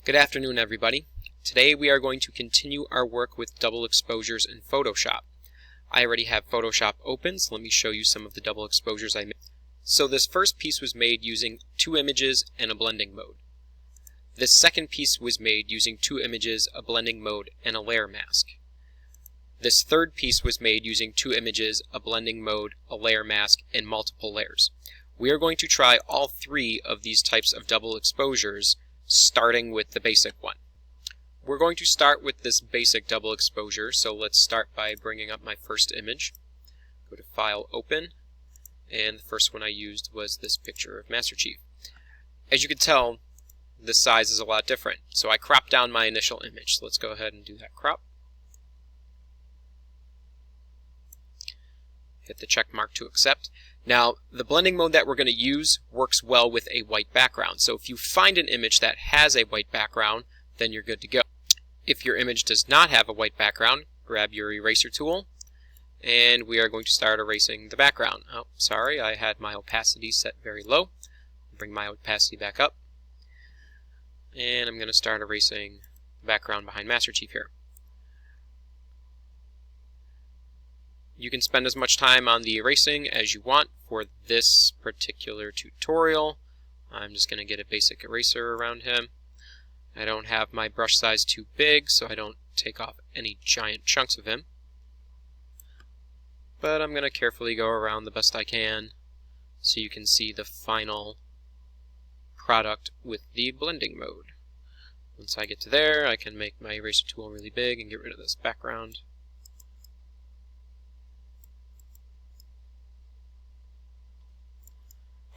Good afternoon, everybody. Today we are going to continue our work with double exposures in Photoshop. I already have Photoshop open, so let me show you some of the double exposures I made. So this first piece was made using 2 images and a blending mode. This second piece was made using 2 images, a blending mode, and a layer mask. This third piece was made using 2 images, a blending mode, a layer mask, and multiple layers. We are going to try all 3 of these types of double exposures, starting with the basic one. We're going to start with this basic double exposure, so let's start by bringing up my first image. Go to File, Open, and the first one I used was this picture of Master Chief. As you can tell, the size is a lot different, so I cropped down my initial image. So let's go ahead and do that crop. Hit the check mark to accept. Now, the blending mode that we're going to use works well with a white background. So if you find an image that has a white background, then you're good to go. If your image does not have a white background, grab your eraser tool, and we are going to start erasing the background. Oh, sorry, I had my opacity set very low. Bring my opacity back up. And I'm going to start erasing the background behind Master Chief here. You can spend as much time on the erasing as you want for this particular tutorial. I'm just going to get a basic eraser around him. I don't have my brush size too big, so I don't take off any giant chunks of him. But I'm going to carefully go around the best I can so you can see the final product with the blending mode. Once I get to there, I can make my eraser tool really big and get rid of this background.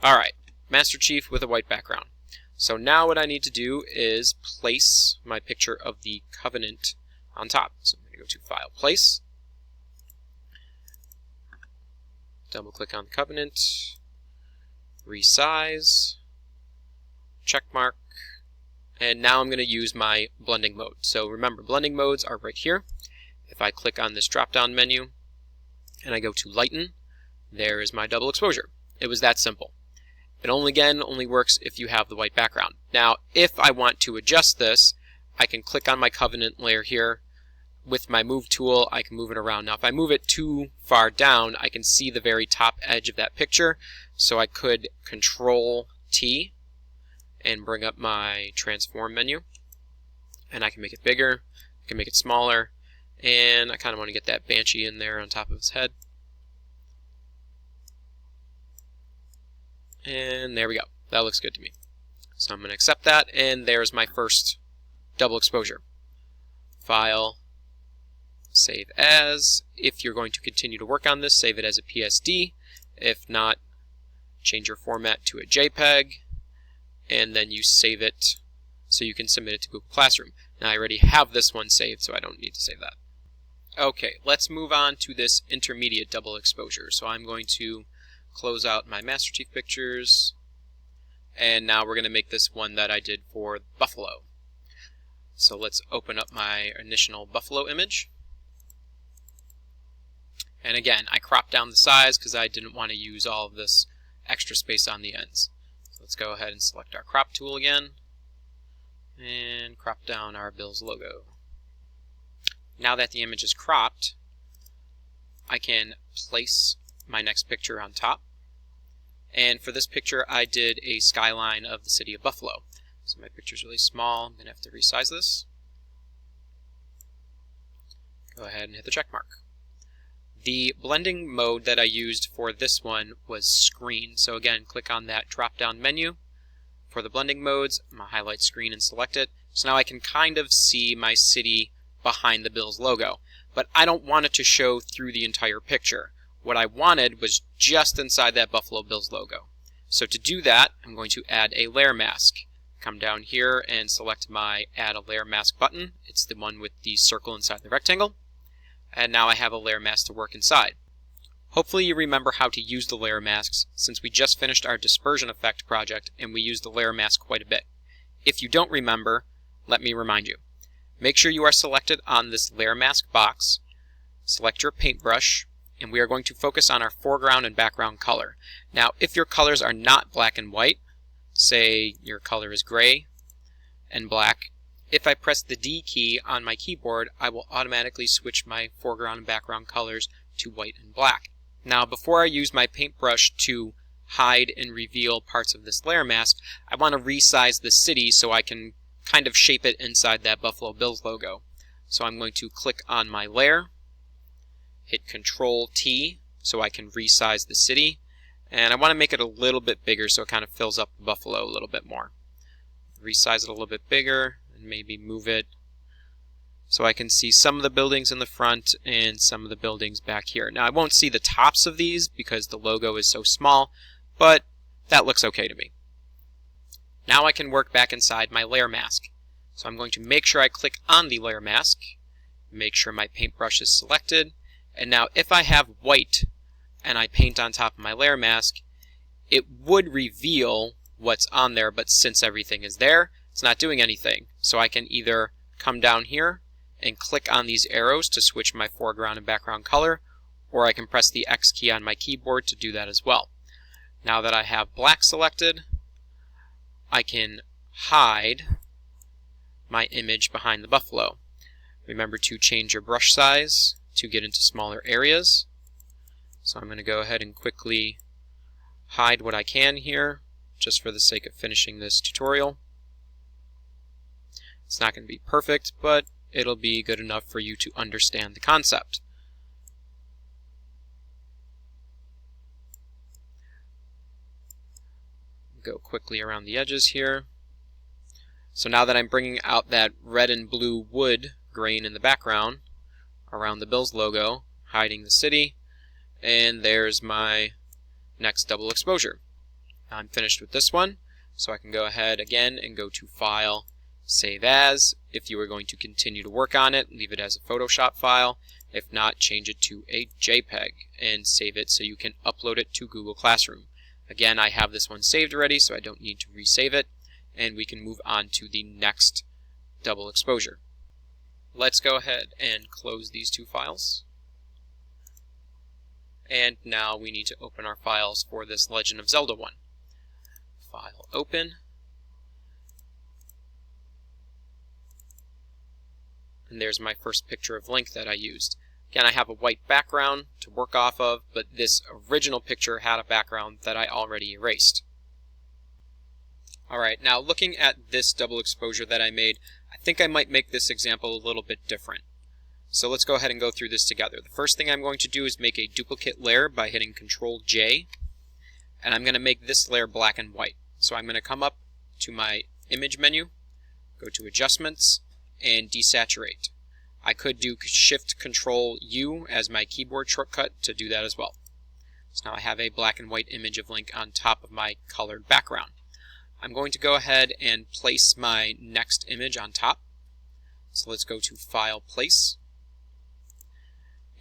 Alright, Master Chief with a white background. So now what I need to do is place my picture of the Covenant on top. So I'm going to go to File, Place. Double click on the Covenant. Resize. Check mark. And now I'm going to use my blending mode. So remember, blending modes are right here. If I click on this drop down menu and I go to Lighten, there is my double exposure. It was that simple. It only works if you have the white background. Now, if I want to adjust this, I can click on my Covenant layer here. With my Move tool, I can move it around. Now, if I move it too far down, I can see the very top edge of that picture. So I could Control T and bring up my Transform menu. And I can make it bigger, I can make it smaller, and I kind of want to get that Banshee in there on top of his head. And there we go. That looks good to me. So I'm going to accept that, and there's my first double exposure. File, Save As. If you're going to continue to work on this, save it as a PSD. If not, change your format to a JPEG, and then you save it so you can submit it to Google Classroom. Now I already have this one saved, so I don't need to save that. Okay, let's move on to this intermediate double exposure. So I'm going to close out my Master Chief pictures, and now we're going to make this one that I did for Buffalo. So let's open up my initial Buffalo image. And again, I cropped down the size because I didn't want to use all of this extra space on the ends. So let's go ahead and select our crop tool again and crop down our Bills logo. Now that the image is cropped, I can place my next picture on top. And for this picture, I did a skyline of the city of Buffalo. So my picture's really small. I'm going to have to resize this. Go ahead and hit the check mark. The blending mode that I used for this one was Screen. So again, click on that drop-down menu. For the blending modes, I'm going to highlight Screen and select it. So now I can kind of see my city behind the Bills logo. But I don't want it to show through the entire picture. What I wanted was just inside that Buffalo Bills logo. So to do that, I'm going to add a layer mask. Come down here and select my Add a Layer Mask button. It's the one with the circle inside the rectangle. And now I have a layer mask to work inside. Hopefully you remember how to use the layer masks, since we just finished our dispersion effect project and we used the layer mask quite a bit. If you don't remember, let me remind you. Make sure you are selected on this layer mask box. Select your paintbrush, and we are going to focus on our foreground and background color. Now, if your colors are not black and white, say your color is gray and black, if I press the D key on my keyboard, I will automatically switch my foreground and background colors to white and black. Now, before I use my paintbrush to hide and reveal parts of this layer mask, I want to resize the city so I can kind of shape it inside that Buffalo Bills logo. So I'm going to click on my layer, hit Control T so I can resize the city, and I want to make it a little bit bigger so it kind of fills up the buffalo a little bit more. Resize it a little bit bigger and maybe move it so I can see some of the buildings in the front and some of the buildings back here. Now I won't see the tops of these because the logo is so small, but that looks okay to me. Now I can work back inside my layer mask. So I'm going to make sure I click on the layer mask, make sure my paintbrush is selected, and now if I have white and I paint on top of my layer mask, it would reveal what's on there, but since everything is there, it's not doing anything. So I can either come down here and click on these arrows to switch my foreground and background color, or I can press the X key on my keyboard to do that as well. Now that I have black selected, I can hide my image behind the buffalo. Remember to change your brush size to get into smaller areas. So I'm going to go ahead and quickly hide what I can here, just for the sake of finishing this tutorial. It's not going to be perfect, but it'll be good enough for you to understand the concept. Go quickly around the edges here. So now that I'm bringing out that red and blue wood grain in the background around the Bills logo, hiding the city, and there's my next double exposure. I'm finished with this one, so I can go ahead again and go to File, Save As. If you are going to continue to work on it, leave it as a Photoshop file. If not, change it to a JPEG and save it so you can upload it to Google Classroom. Again, I have this one saved already, so I don't need to resave it, and we can move on to the next double exposure. Let's go ahead and close these two files. And now we need to open our files for this Legend of Zelda one. File, Open. And there's my first picture of Link that I used. Again, I have a white background to work off of, but this original picture had a background that I already erased. Alright, now looking at this double exposure that I made, I think I might make this example a little bit different. So let's go ahead and go through this together. The first thing I'm going to do is make a duplicate layer by hitting Control J, and I'm going to make this layer black and white. So I'm going to come up to my Image menu, go to Adjustments, and Desaturate. I could do Shift Control U as my keyboard shortcut to do that as well. So now I have a black and white image of Link on top of my colored background. I'm going to go ahead and place my next image on top. So let's go to File, Place.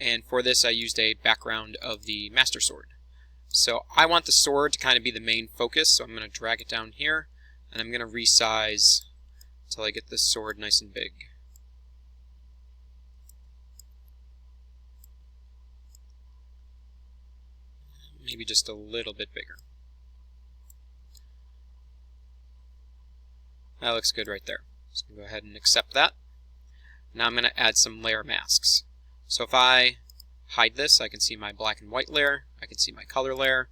And for this I used a background of the Master Sword. So I want the sword to kind of be the main focus, so I'm going to drag it down here, and I'm going to resize until I get this sword nice and big. Maybe just a little bit bigger. That looks good right there. So I'm going to go ahead and accept that. Now I'm going to add some layer masks. So if I hide this, I can see my black and white layer, I can see my color layer,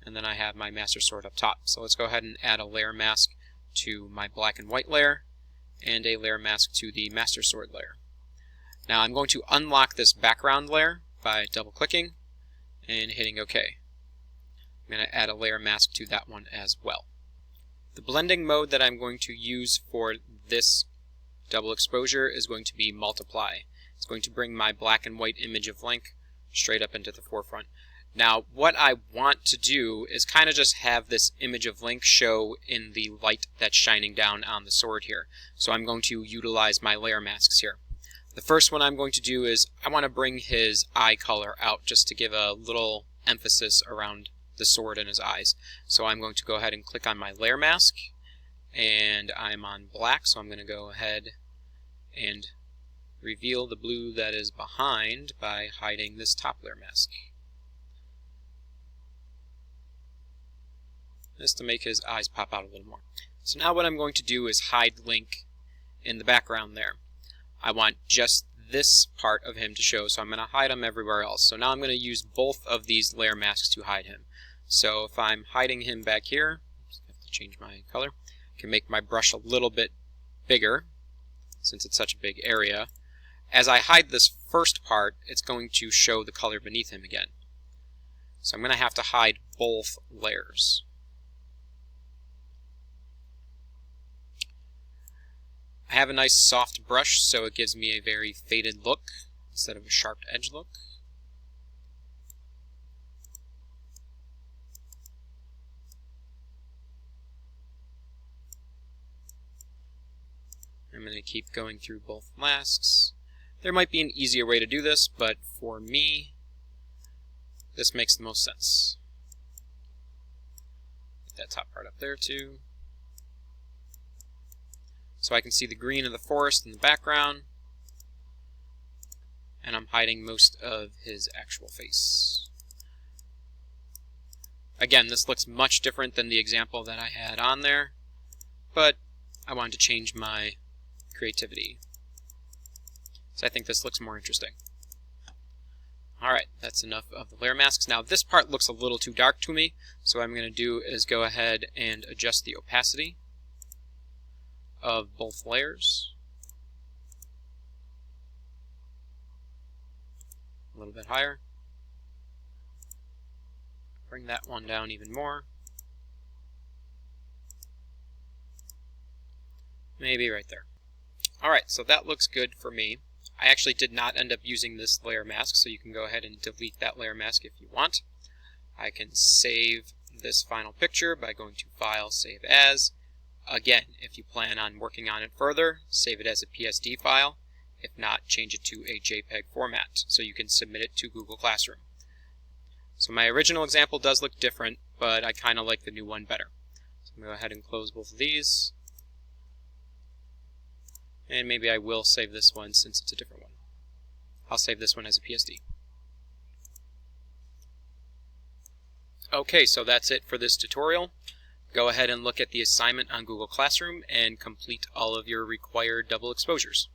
and then I have my Master Sword up top. So let's go ahead and add a layer mask to my black and white layer, and a layer mask to the Master Sword layer. Now I'm going to unlock this background layer by double-clicking and hitting OK. I'm going to add a layer mask to that one as well. The blending mode that I'm going to use for this double exposure is going to be Multiply. It's going to bring my black and white image of Link straight up into the forefront. Now, what I want to do is kind of just have this image of Link show in the light that's shining down on the sword here. So I'm going to utilize my layer masks here. The first one I'm going to do is I want to bring his eye color out just to give a little emphasis around the sword and his eyes. So I'm going to go ahead and click on my layer mask, and I'm on black, so I'm going to go ahead and reveal the blue that is behind by hiding this top layer mask. Just to make his eyes pop out a little more. So now what I'm going to do is hide Link in the background there. I want just this part of him to show, so I'm going to hide him everywhere else. So now I'm going to use both of these layer masks to hide him. So if I'm hiding him back here, I have to change my color. I can make my brush a little bit bigger since it's such a big area. As I hide this first part, it's going to show the color beneath him again. So I'm going to have to hide both layers. I have a nice soft brush, so it gives me a very faded look instead of a sharp edge look. I'm going to keep going through both masks. There might be an easier way to do this, but for me, this makes the most sense. Get that top part up there too. So I can see the green of the forest in the background, and I'm hiding most of his actual face. Again, this looks much different than the example that I had on there, but I wanted to change my creativity. So I think this looks more interesting. Alright, that's enough of the layer masks. Now this part looks a little too dark to me, so what I'm going to do is go ahead and adjust the opacity of both layers. A little bit higher. Bring that one down even more. Maybe right there. Alright, so that looks good for me. I actually did not end up using this layer mask, so you can go ahead and delete that layer mask if you want. I can save this final picture by going to File, Save As. Again, if you plan on working on it further, save it as a PSD file. If not, change it to a JPEG format so you can submit it to Google Classroom. So my original example does look different, but I kind of like the new one better. So I'm going to go ahead and close both of these. And maybe I will save this one since it's a different one. I'll save this one as a PSD. Okay, so that's it for this tutorial. Go ahead and look at the assignment on Google Classroom and complete all of your required double exposures.